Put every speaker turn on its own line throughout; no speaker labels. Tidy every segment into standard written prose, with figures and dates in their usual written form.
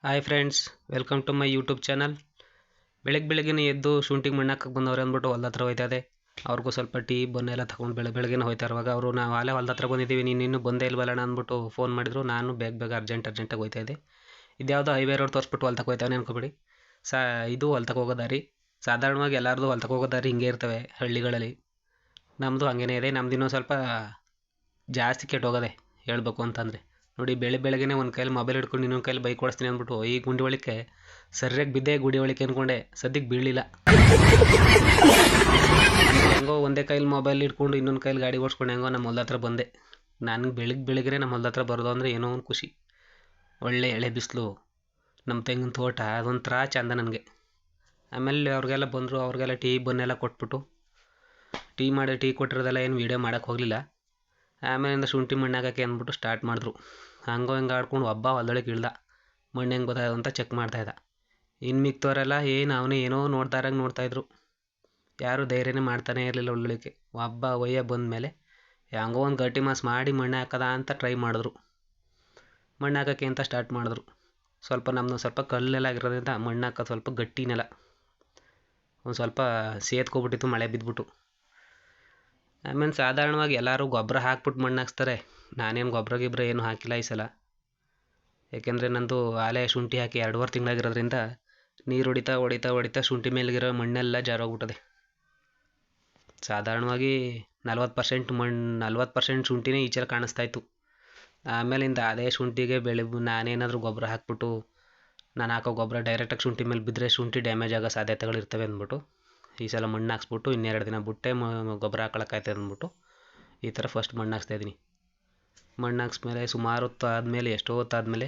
Hi friends, welcome to my YouTube channel. ಬೆಳಗ್ಗೆನೇ ಎದ್ದು ಶುಂಠಿಗೆ ಮಣ್ಣು ಹಾಕಕ್ಕೆ ಬಂದವ್ರೆ ಅಂದ್ಬಿಟ್ಟು ಹೊಲ್ದ ಹತ್ರ ಹೋಯ್ತದೆ. ಅವ್ರಿಗೂ ಸ್ವಲ್ಪ ಟೀ ಬನ್ನೆಲ್ಲ ತಗೊಂಡು ಬೆಳಗ್ಗೆನೇ ಹೋಯ್ತಾ ಇರುವಾಗ ಅವರು ನಾವು ಅಲ್ಲೇ ಹೊಲ್ದ ಹತ್ರ ಬಂದಿದ್ದೀವಿ, ನೀನು ಇನ್ನೂ ಬಂದೇ ಇಲ್ವಲ್ಲಣ್ಣ ಅಂದ್ಬಿಟ್ಟು ಫೋನ್ ಮಾಡಿದ್ರು. ನಾನು ಬೇಗ ಅರ್ಜೆಂಟಾಗಿ ಹೋಯ್ತಾ ಇದ್ದೆ. ಇದ್ಯಾವುದೋ ಹೈವೇ ರೋಡ್ ತೋರಿಸ್ಬಿಟ್ಟು ಹೊಲ್ತಕ್ಕೆ ಹೋಯ್ತಾನೆ ಅನ್ಕೋಬೇಡಿ. ಇದು ಹೊಲ್ತಕ್ಕೆ ಹೋಗೋ ದಾರಿ. ಸಾಧಾರಣವಾಗಿ ಎಲ್ಲರದು ಹೊಲ್ತಕ್ಕೆ ಹೋಗೋ ದಾರಿ ಹಿಂಗೆ ಇರ್ತವೆ ಹಳ್ಳಿಗಳಲ್ಲಿ. ನಮ್ಮದು ಹಂಗೇನೇ ಇದೆ. ನಮ್ದು ಇನ್ನೂ ಸ್ವಲ್ಪ ಜಾಸ್ತಿ ಕೆಟ್ಟೋಗದೆ ಹೇಳ್ಬೇಕು ಅಂತಂದರೆ. ನೋಡಿ, ಬೆಳಗ್ಗೆನೇ ಒಂದು ಕೈಲಿ ಮೊಬೈಲ್ ಹಿಡ್ಕೊಂಡು ಇನ್ನೊಂದು ಕೈಲಿ ಬೈಕ್ ಓಡಿಸ್ತೀನಿ ಅಂದ್ಬಿಟ್ಟು ಈ ಗುಂಡಿ ಒಳಕ್ಕೆ ಸರಿಯಾಗಿ ಬಿದ್ದೆ. ಗುಡಿ ಒಳಕ್ಕೆ ಅಂದ್ಕೊಂಡೆ, ಸದ್ಯಕ್ಕೆ ಬೀಳಲಿಲ್ಲ. ಹೆಂಗೋ ಒಂದೇ ಕೈಲಿ ಮೊಬೈಲ್ ಹಿಡ್ಕೊಂಡು ಇನ್ನೊಂದು ಕೈಲಿ ಗಾಡಿ ಓಡಿಸ್ಕೊಂಡು ಹೆಂಗೋ ನಮ್ಮ ಹೊಲ್ದ ಹತ್ರ ಬಂದೆ. ನನಗೆ ಬೆಳಗ್ಗೆ ನಮ್ಮ ಹೊಲ್ದ ಹತ್ರ ಬರೋದು ಅಂದರೆ ಏನೋ ಒಂದು ಖುಷಿ. ಒಳ್ಳೆ ಎಳೆ ಬಿಸಿಲು, ನಮ್ಮ ತೆಂಗಿನ ತೋಟ, ಅದೊಂಥರ ಚೆಂದ ನನಗೆ. ಆಮೇಲೆ ಅವ್ರಿಗೆಲ್ಲ ಬಂದರು, ಅವ್ರಿಗೆಲ್ಲ ಟೀ ಬನ್ನೆಲ್ಲ ಕೊಟ್ಬಿಟ್ಟು ಟೀ ಕೊಟ್ಟಿರೋದೆಲ್ಲ ಏನು ವೀಡಿಯೋ ಮಾಡೋಕ್ಕೆ ಹೋಗಲಿಲ್ಲ. ಆಮೇಲಿಂದ ಶುಂಠಿ ಮಣ್ಣು ಹಾಕೋಕ್ಕೆ ಅಂದ್ಬಿಟ್ಟು ಸ್ಟಾರ್ಟ್ ಮಾಡಿದ್ರು. ಹಂಗೋ ಹಿಂಗೆ ಆಡ್ಕೊಂಡು ಹೊಲ್ದೊಳಗೆ ಇಳ್ದ. ಮಣ್ಣು ಹೆಂಗೆ ಗೊತ್ತಾಯ್ತು ಅಂತ ಚೆಕ್ ಮಾಡ್ತಾಯಿದ್ದ. ಇನ್ನು ಮಿಕ್ತವರೆಲ್ಲ ಅವನೇ ಏನೋ ನೋಡ್ತಾಯಿದ್ರು. ಯಾರೂ ಧೈರ್ಯನೇ ಮಾಡ್ತಾನೆ ಇರಲಿಲ್ಲ ಉಳ್ಳಿಕ್ಕೆ. ಒಯ್ಯ ಬಂದಮೇಲೆ ಹೆಂಗೋ ಒಂದು ಗಟ್ಟಿ ಮಾಸ್ ಮಾಡಿ ಮಣ್ಣು ಹಾಕದ ಅಂತ ಟ್ರೈ ಮಾಡಿದ್ರು. ಮಣ್ಣು ಹಾಕೋಕ್ಕೆ ಅಂತ ಸ್ಟಾರ್ಟ್ ಮಾಡಿದ್ರು. ನಮ್ಮದು ಸ್ವಲ್ಪ ಕಲ್ಲೆಲ್ಲ ಆಗಿರೋದ್ರಿಂದ ಮಣ್ಣು ಹಾಕೋದು ಸ್ವಲ್ಪ ಗಟ್ಟಿ ನೆಲ. ಒಂದು ಸ್ವಲ್ಪ ಸೇದ್ಕೊಬಿಟ್ಟಿತ್ತು ಮಳೆ ಬಿದ್ದುಬಿಟ್ಟು. ಆಮೇಲೆ ಸಾಧಾರಣವಾಗಿ ಎಲ್ಲರೂ ಗೊಬ್ಬರ ಹಾಕ್ಬಿಟ್ಟು ಮಣ್ಣು ಹಾಕ್ಸ್ತಾರೆ. ನಾನೇನು ಗೊಬ್ಬರ ಏನು ಹಾಕಿಲ್ಲ ಈ ಸಲ. ಏಕೆಂದರೆ ನಂದು ಆಲೆ ಶುಂಠಿ ಹಾಕಿ 2.5 ತಿಂಗಳಾಗಿರೋದ್ರಿಂದ ನೀರು ಹೊಡಿತಾ ಶುಂಠಿ ಮೇಲಿಗಿರೋ ಮಣ್ಣೆಲ್ಲ ಜಾರೋಗ್ಬಿಟ್ಟದೆ. ಸಾಧಾರಣವಾಗಿ 40% ಶುಂಠಿನೇ ಈಚೆಲ್ಲ ಕಾಣಿಸ್ತಾಯಿತ್ತು. ಆಮೇಲಿಂದ ಅದೇ ಶುಂಠಿಗೆ ನಾನೇನಾದರೂ ಗೊಬ್ಬರ ಹಾಕ್ಬಿಟ್ಟು, ನಾನು ಹಾಕೋ ಗೊಬ್ಬರ ಡೈರೆಕ್ಟಾಗಿ ಶುಂಠಿ ಮೇಲೆ ಬಿದ್ದರೆ ಶುಂಠಿ ಡ್ಯಾಮೇಜ್ ಆಗೋ ಸಾಧ್ಯತೆಗಳಿರ್ತವೆ ಅಂದ್ಬಿಟ್ಟು ಈ ಸಲ ಮಣ್ಣು ಹಾಕ್ಸ್ಬಿಟ್ಟು 2 ದಿನ ಬಿಟ್ಟೆ ಗೊಬ್ಬರ ಹಾಕೊಳಕ್ಕಾಯ್ತದೆ ಅಂದ್ಬಿಟ್ಟು ಈ ಥರ ಫಸ್ಟ್ ಮಣ್ಣು ಹಾಕ್ಸ್ತಾಯಿದ್ದೀನಿ. ಮಣ್ಣು ಹಾಕ್ಸ್ಮೇಲೆ ಸುಮಾರು ಎಷ್ಟೋ ಹೊತ್ತಾದಮೇಲೆ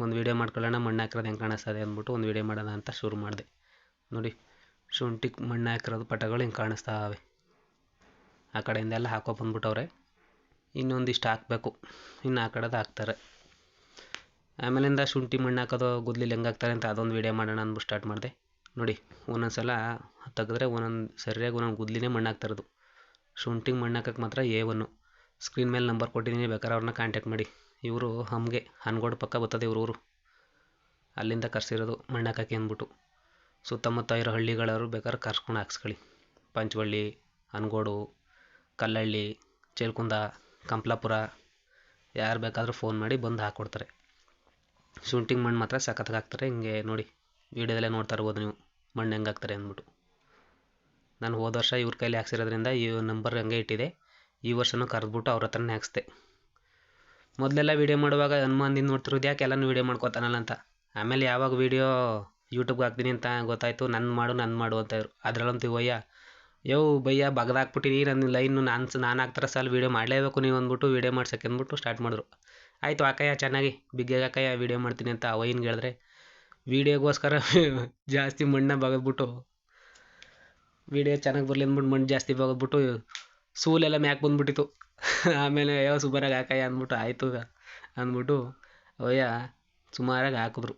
ಒಂದು ವೀಡಿಯೋ ಮಾಡ್ಕೊಳ್ಳೋಣ, ಮಣ್ಣು ಹಾಕಿರೋದು ಹೆಂಗೆ ಕಾಣಿಸ್ತದೆ ಅಂದ್ಬಿಟ್ಟು ಒಂದು ವೀಡಿಯೋ ಮಾಡೋಣ ಅಂತ ಶುರು ಮಾಡಿದೆ. ನೋಡಿ, ಶುಂಠಿಗೆ ಮಣ್ಣು ಹಾಕಿರೋದು ಪಟಗಳು ಹಿಂಗೆ ಕಾಣಿಸ್ತಾವೆ. ಆ ಕಡೆಯಿಂದೆಲ್ಲ ಬಂದ್ಬಿಟ್ಟವ್ರೆ. ಇನ್ನೊಂದಿಷ್ಟು ಹಾಕಬೇಕು, ಇನ್ನು ಆ ಕಡೆದು ಹಾಕ್ತಾರೆ. ಆಮೇಲಿಂದ ಶುಂಠಿ ಮಣ್ಣು ಹಾಕೋದು ಗುದ್ಲಿಲಿ ಹೆಂಗೆ ಹಾಕ್ತಾರೆ ಅಂತ ಅದೊಂದು ವೀಡಿಯೋ ಮಾಡೋಣ ಅಂದ್ಬಿಟ್ಟು ಸ್ಟಾರ್ಟ್ ಮಾಡಿದೆ. ನೋಡಿ, ಒಂದೊಂದು ಸಲ ತೆಗೆದ್ರೆ ಸರಿಯಾಗಿ ಒಂದೊಂದು ಗುದ್ಲಿನೇ ಮಣ್ಣು ಹಾಕ್ತಾಯಿರೋದು. ಶುಂಠಿಗೆ ಮಣ್ಣು ಹಾಕೋಕ್ಕೆ ಮಾತ್ರ A1. ಸ್ಕ್ರೀನ್ ಮೇಲೆ ನಂಬರ್ ಕೊಟ್ಟಿದ್ದೀನಿ, ಬೇಕಾದ್ರೆ ಅವ್ರನ್ನ ಕಾಂಟ್ಯಾಕ್ಟ್ ಮಾಡಿ. ಇವರು ಹನ್ಗೋಡು ಪಕ್ಕ ಬರ್ತದೆ ಊರು. ಅಲ್ಲಿಂದ ಕರ್ಸಿರೋದು ಮಣ್ಣು ಹಾಕೋಕ್ಕೆ ಅಂದ್ಬಿಟ್ಟು. ಸುತ್ತಮುತ್ತ ಇರೋ ಹಳ್ಳಿಗಳವರು ಬೇಕಾದ್ರೆ ಕರ್ಸ್ಕೊಂಡು ಹಾಕ್ಸ್ಕೊಳ್ಳಿ. ಪಂಚವಳ್ಳಿ, ಹನ್ಗೋಡು, ಕಲ್ಲಹಳ್ಳಿ, ಚೇಲ್ಕುಂದ, ಕಂಪ್ಲಾಪುರ, ಯಾರು ಬೇಕಾದರೂ ಫೋನ್ ಮಾಡಿ ಬಂದು ಹಾಕ್ಕೊಡ್ತಾರೆ. ಶುಂಠಿಗೆ ಮಣ್ಣು ಮಾತ್ರ ಸಖತ್ತಾಗಿ ಹಾಕ್ತಾರೆ. ಹಿಂಗೆ ನೋಡಿ, ವೀಡಿಯೋದಲ್ಲೇ ನೋಡ್ತಾ ಇರ್ಬೋದು ನೀವು ಮಣ್ಣು ಹೆಂಗೆ ಹಾಕ್ತಾರೆ ಅಂದ್ಬಿಟ್ಟು. ನಾನು ಹೋದ ವರ್ಷ ಇವ್ರ ಕೈಲಿ ಹಾಕ್ಸಿರೋದ್ರಿಂದ ಈ ನಂಬರ್ ಹಂಗೆ ಇಟ್ಟಿದೆ. ಈ ವರ್ಷನೂ ಕರೆದ್ಬಿಟ್ಟು ಅವ್ರ ಹತ್ರನೇ ಹಾಕ್ಸ್ದೆ. ಮೊದಲೆಲ್ಲ ವೀಡಿಯೋ ಮಾಡುವಾಗ ಅನುಮಾನದಿಂದ ನೋಡ್ತಿರೋದು, ಯಾಕೆ ಎಲ್ಲನೂ ವೀಡಿಯೋ ಮಾಡ್ಕೊತಾನಲ್ಲ ಅಂತ. ಆಮೇಲೆ ಯಾವಾಗ ವೀಡಿಯೋ ಯೂಟ್ಯೂಬ್ಗೆ ಹಾಕ್ತೀನಿ ಅಂತ ಗೊತ್ತಾಯಿತು, ನನ್ನ ಮಾಡು ಅಂತಾಯಿದ್ರು. ಅದರಲ್ಲಂತೂ ಬಯ್ಯ ಬಗ್ದಾಕ್ಬಿಟ್ಟಿನಿ ನನ್ನ ಲೈನು. ನಾನು ಹಾಕ್ತಾರೆ ಸಾಲ ವೀಡಿಯೋ ಮಾಡಲೇಬೇಕು ನೀವು ಅಂದ್ಬಿಟ್ಟು ವೀಡಿಯೋ ಮಾಡ್ಸೋಕ್ಕೆ ಅಂದ್ಬಿಟ್ಟು ಸ್ಟಾರ್ಟ್ ಮಾಡಿದ್ರು. ಆಯಿತು ಹಾಕಯ್ಯ, ಚೆನ್ನಾಗಿ ಬಿಗ್ಗೆಗೆ ಹಾಕಯ್ಯ ವೀಡಿಯೋ ಮಾಡ್ತೀನಿ ಅಂತ ವೈನ್ಗೆ ಹೇಳಿದ್ರೆ, ವೀಡಿಯೋಗೋಸ್ಕರ ಜಾಸ್ತಿ ಮಣ್ಣನ್ನ ಬಗದ್ಬಿಟ್ಟು ವೀಡಿಯೋ ಚೆನ್ನಾಗಿ ಬರಲಿ ಅಂದ್ಬಿಟ್ಟು ಮಣ್ಣು ಜಾಸ್ತಿ ಬಗದ್ಬಿಟ್ಟು ಸೂಲೆಲ್ಲ ಮ್ಯಾಕೆ ಬಂದ್ಬಿಟ್ಟಿತ್ತು. ಆಮೇಲೆ ಸುಮಾರಾಗಿ ಹಾಕಯ್ಯ ಅಂದ್ಬಿಟ್ಟು ಆಯಿತು ಅಂದ್ಬಿಟ್ಟು ಸುಮಾರಾಗಿ ಹಾಕಿದ್ರು.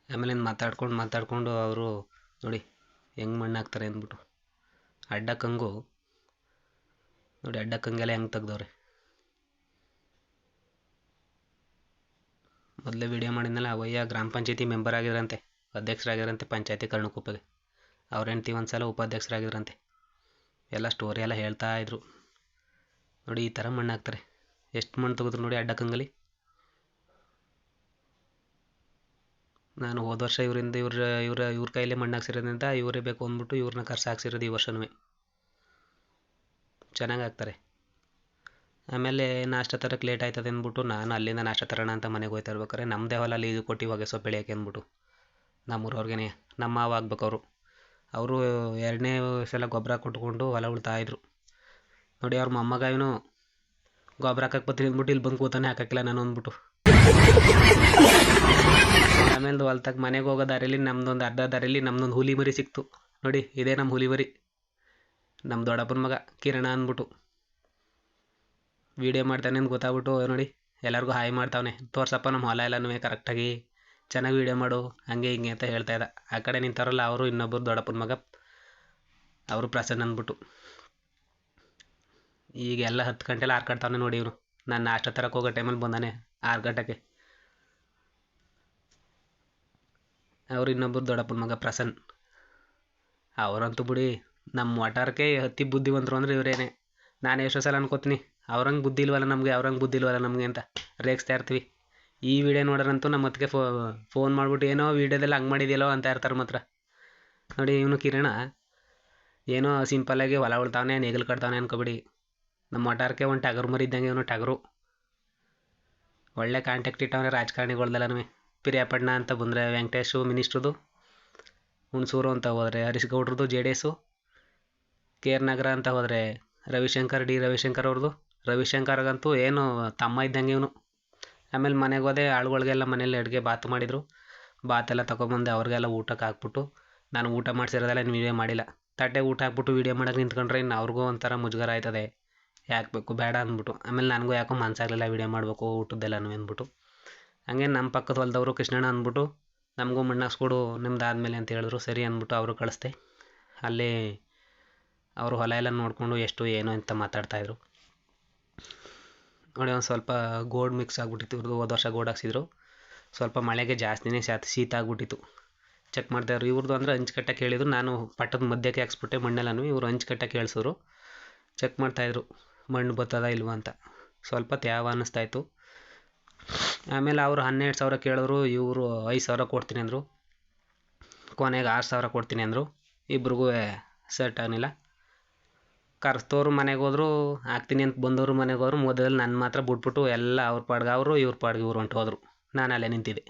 ಆಮೇಲೆ ಮಾತಾಡ್ಕೊಂಡು ಅವರು ನೋಡಿ ಹೆಂಗೆ ಮಣ್ಣು ಹಾಕ್ತಾರೆ ಅಂದ್ಬಿಟ್ಟು ಅಡ್ಡಕ್ಕಂಗೆಲ್ಲ ಹೆಂಗೆ ತೆಗ್ದವ್ರೆ. ಮೊದಲೇ ವೀಡಿಯೋ ಮಾಡಿದ್ನಲ್ಲ, ಗ್ರಾಮ ಪಂಚಾಯತಿ ಮೆಂಬರ್ ಆಗಿದ್ರಂತೆ, ಅಧ್ಯಕ್ಷರಾಗಿದ್ರಂತೆ ಪಂಚಾಯತಿ ಕರ್ಣಕುಪ್ಪಗೆ. ಅವ್ರ ಹೆಂಡ್ತಿ ಒಂದು ಸಲ ಉಪಾಧ್ಯಕ್ಷರಾಗಿದ್ರಂತೆ. ಎಲ್ಲ ಸ್ಟೋರಿ ಎಲ್ಲ ಹೇಳ್ತಾ ಇದ್ರು. ನೋಡಿ, ಈ ಥರ ಮಣ್ಣು ಹಾಕ್ತಾರೆ. ಎಷ್ಟು ಮಣ್ಣು ತೆಗೆದ್ರು ನೋಡಿ ಅಡ್ಡಕ್ಕಂಗಲಿ. ನಾನು ಹೋದ ವರ್ಷ ಇವ್ರ ಕೈಲೇ ಮಣ್ಣು ಹಾಕ್ಸಿರೋದ್ರಿಂದ ಇವರೇ ಬೇಕು ಅಂದ್ಬಿಟ್ಟು ಇವ್ರನ್ನ ಕರ್ಸಿ ಹಾಕ್ಸಿರೋದು ಈ ವರ್ಷನೂ. ಚೆನ್ನಾಗಿ ಹಾಕ್ತಾರೆ. ಆಮೇಲೆ ನಾಷ್ಟ ತರಕ್ಕೆ ಲೇಟ್ ಆಯ್ತದೆ ಅಂದ್ಬಿಟ್ಟು ನಾನು ಅಲ್ಲಿಂದ ನಾಷ್ಟ ತರೋಣ ಅಂತ ಮನೆಗೆ ಹೋಗ್ತಾ ಇರ್ಬೇಕಾರೆ ನಮ್ಮದೇ ಹೊಲ ಇದು ಕೊಟ್ಟು ಹೊಗೆ ಸೊಪ್ಪು ಬೆಳೆಯೋಕೆ ಅಂದ್ಬಿಟ್ಟು ನಮ್ಮೂರವ್ರಿಗೇನೆ ನಮ್ಮ ಮಾವ ಆಗ್ಬೇಕು ಅವರು 2ನೇ ಸಲ ಗೊಬ್ಬರ ಕೊಟ್ಕೊಂಡು ಹೊಲ ಉಳ್ತಾಯಿದ್ರು. ನೋಡಿ, ಅವ್ರ ಮೊಮ್ಮಗ ಇವನು ಗೊಬ್ಬರ ಹಾಕಕ್ಕೆ ಬರ್ತೀನಿ ಅಂದ್ಬಿಟ್ಟು ಇಲ್ಲಿ ಬಂದು ಕೂತಾನೆ, ಹಾಕೋಕ್ಕಿಲ್ಲ ನಾನು ಅಂದ್ಬಿಟ್ಟು. ಆಮೇಲೆ ಹೊಲ್ತಾಗ ಮನೆಗೆ ಹೋಗೋ ದಾರಿಯಲ್ಲಿ ನಮ್ಮದೊಂದು ಅರ್ಧ ದಾರಿಯಲ್ಲಿ ನಮ್ಮದೊಂದು ಹುಲಿ ಮರಿ ಸಿಕ್ತು. ನೋಡಿ, ಇದೇ ನಮ್ಮ ಹುಲಿ ಮರಿ, ನಮ್ಮ ದೊಡ್ಡಪ್ಪನ ಮಗ ಕಿರಣ ಅಂದ್ಬಿಟ್ಟು. ವೀಡಿಯೋ ಮಾಡ್ತಾನೆ ಅಂತ ಗೊತ್ತಾಗ್ಬಿಟ್ಟು ನೋಡಿ ಎಲ್ಲರಿಗೂ ಹಾಯ್ ಮಾಡ್ತಾವನೆ, ತೋರ್ಸಪ್ಪ ನಮ್ಮ ಹೊಲ ಎಲ್ಲನೂ ಕರೆಕ್ಟಾಗಿ, ಚೆನ್ನಾಗಿ ವೀಡಿಯೋ ಮಾಡು ಹಂಗೆ ಹಿಂಗೆ ಅಂತ ಹೇಳ್ತಾ ಇದ್ದ. ಆ ಕಡೆ ನಿಂತಾರಲ್ಲ ಅವರು ಇನ್ನೊಬ್ಬರು ದೊಡ್ಡಪ್ಪನ ಮಗ, ಅವರು ಪ್ರಸನ್ನ ಅಂದ್ಬಿಟ್ಟು. ಈಗ ಎಲ್ಲ 10 ಗಂಟೆಲ್ಲ ಆರ್ಕಾಡ್ತಾವನೆ ನೋಡಿ ಇವನು. ನಾನು ನಾಷ್ಟ ತರಕ್ಕೆ ಹೋಗೋ ಟೈಮಲ್ಲಿ ಬಂದಾನೆ 6 ಗಂಟೆಗೆ. ಅವ್ರು ಇನ್ನೊಬ್ಬರು ದೊಡ್ಡಪ್ಪನ ಮಗ ಪ್ರಸನ್ನ, ಅವರಂತೂ ಬಿಡಿ ನಮ್ಮ ವಟಾರಕ್ಕೆ ಅತಿ ಬುದ್ಧಿವಂತರು ಅಂದರೆ ಇವರೇನೆ. ನಾನು ಎಷ್ಟೋ ಸಲ ಅನ್ಕೋತೀನಿ ಅವ್ರಂಗೆ ಬುದ್ಧಿ ಇಲ್ವಲ್ಲ ನಮಗೆ, ಅವ್ರಂಗೆ ಬುದ್ಧಿ ಇಲ್ವಲ್ಲ ನಮಗೆ ಅಂತ ರೇಗಿಸ್ತಾ ಇರ್ತೀವಿ. ಈ ವಿಡಿಯೋ ನೋಡೋರಂತೂ ನಮ್ಮ ಅತ್ತಿಗೆ ಫೋನ್ ಮಾಡ್ಬಿಟ್ಟು ಏನೋ ವೀಡಿಯೋದಲ್ಲಿ ಹಂಗೆ ಮಾಡಿದೆಯಲ್ಲೋ ಅಂತ ಇರ್ತಾರೆ ಮಾತ್ರ. ನೋಡಿ ಇವನು ಕಿರಣ ಏನೋ ಸಿಂಪಲ್ಲಾಗಿ ಹೊಲ ಉಳ್ತಾವನೆ ನೇಗಿಲು ಕಟ್ತಾವನೆ ಅನ್ಕೋಬಿಡಿ. ನಮ್ಮ ವಟಾರಕ್ಕೆ ಒಂದು ಟಗರು ಮರಿ ಇದ್ದಂಗೆ ಇವನು ಟಗರು. ಒಳ್ಳೆ ಕಾಂಟ್ಯಾಕ್ಟ್ ಇಟ್ಟವನೇ ರಾಜಕಾರಣಿಗಳ್ದೆಲ್ಲನೂ. ಪಿರಿಯಾಪಟ್ಟಣ ಅಂತ ಬಂದರೆ ವೆಂಕಟೇಶು ಮಿನಿಸ್ಟ್ರದು, ಹುಣಸೂರು ಅಂತ ಹೋದರೆ ಹರೀಶ್ ಗೌಡ್ರದ್ದು JDS, KR ನಗರ ಅಂತ ಹೋದರೆ ರವಿಶಂಕರ್ ಅವ್ರದ್ದು. ರವಿಶಂಕರ್ಗಂತೂ ಏನು ತಮ್ಮ ಇದ್ದಂಗೆ ಇವನು. ಆಮೇಲೆ ಮನೆಗೆ ಹೋದೆ, ಆಳುಗಳಿಗೆಲ್ಲ ಮನೇಲಿ ಅಡುಗೆ ಬಾತ್ ಮಾಡಿದರು. ಬಾತೆಲ್ಲ ತೊಗೊಂಬಂದೆ, ಅವ್ರಿಗೆಲ್ಲ ಊಟಕ್ಕೆ ಹಾಕ್ಬಿಟ್ಟು, ನಾನು ಊಟ ಮಾಡಿಸಿರೋದೆಲ್ಲ ಇನ್ನು ವೀಡಿಯೋ ಮಾಡಿಲ್ಲ. ತಟ್ಟೆ ಊಟ ಹಾಕ್ಬಿಟ್ಟು ವೀಡಿಯೋ ಮಾಡೋಕೆ ನಿಂತ್ಕೊಂಡ್ರೆ ಇನ್ನು ಅವ್ರಿಗೂ ಒಂಥರ ಮುಜುಗರ ಆಯ್ತದೆ, ಯಾಕೆ ಬೇಕು ಬೇಡ ಅಂದ್ಬಿಟ್ಟು. ಆಮೇಲೆ ನನಗೂ ಯಾಕೋ ಮನಸ್ಸಾಗಲಿಲ್ಲ ವೀಡಿಯೋ ಮಾಡಬೇಕು ಊಟದ್ದೆಲ್ಲನೂ ಅಂದ್ಬಿಟ್ಟು. ಹಂಗೆ ನಮ್ಮ ಪಕ್ಕದ ಹೊಲದವರು ಕೃಷ್ಣಣ್ಣ ಅಂದ್ಬಿಟ್ಟು ನಮಗೂ ಮಣ್ಣು ಹಾಕ್ಸ್ಕೊಡು ನಿಮ್ದು ಆದಮೇಲೆ ಅಂತ ಹೇಳಿದ್ರು. ಸರಿ ಅಂದ್ಬಿಟ್ಟು ಅವರು ಕಳಿಸ್ದೆ. ಅಲ್ಲಿ ಅವರು ಹೊಲ ಎಲ್ಲ ನೋಡಿಕೊಂಡು ಎಷ್ಟು ಏನು ಅಂತ ಮಾತಾಡ್ತಾಯಿದ್ರು. ನೋಡಿ ಒಂದು ಸ್ವಲ್ಪ ಗೋಡ್ ಮಿಕ್ಸ್ ಆಗಿಬಿಟ್ಟಿತ್ತು ಇವ್ರದ್ದು. ಹೋದ ವರ್ಷ ಗೋಡ್ ಹಾಕ್ಸಿದ್ರು, ಸ್ವಲ್ಪ ಮಳೆಗೆ ಜಾಸ್ತಿನೇ ಶೀತ ಆಗಿಬಿಟ್ಟಿತ್ತು. ಚೆಕ್ ಮಾಡ್ತಾಯಿದ್ರು ಇವ್ರದ್ದು ಅಂದರೆ ಹಂಚ್ಕಟ್ಟೆ ಕೇಳಿದ್ರು. ನಾನು ಪಟ್ಟದ ಮಧ್ಯಕ್ಕೆ ಹಾಕ್ಸ್ಬಿಟ್ಟೆ ಮಣ್ಣೆಲ್ಲನೂ. ಇವರು ಹಂಚ್ಕಟ್ಟೆ ಕೇಳಿಸಿದ್ರು, ಚೆಕ್ ಮಾಡ್ತಾಯಿದ್ರು ಮಣ್ಣು ಬರ್ತದ ಇಲ್ವ ಅಂತ. ಸ್ವಲ್ಪ ತ್ಯಾವ ಅನ್ನಿಸ್ತಾಯಿತ್ತು. ಆಮೇಲೆ ಅವರು 12,000 ಕೇಳಿದ್ರು, ಇವರು 5,000 ಕೊಡ್ತೀನಿ ಅಂದರು. ಕೊನೆಗೆ 6,000 ಕೊಡ್ತೀನಿ ಅಂದರು. ಇಬ್ರಿಗೂ ಸೆಟ್ ಆಗಲಿಲ್ಲ. ಕರೆಸ್ತೋರು ಮನೆಗೆ ಹೋದ್ರು, ಹಾಕ್ತೀನಿ ಅಂತ ಬಂದವರು ಮನೆಗೆ ಹೋದ್ರು. ಮೊದಲು ನನ್ನ ಮಾತ್ರ ಬಿಟ್ಬಿಟ್ಟು ಎಲ್ಲ ಅವ್ರ ಪಾಡ್ಗೆ ಅವರು ಇವ್ರ ಪಾಡ್ಗೆ ಇವ್ರು ಹೊಂಟು ಹೋದರು. ನಾನು ಅಲ್ಲೇ ನಿಂತಿದ್ದೆ.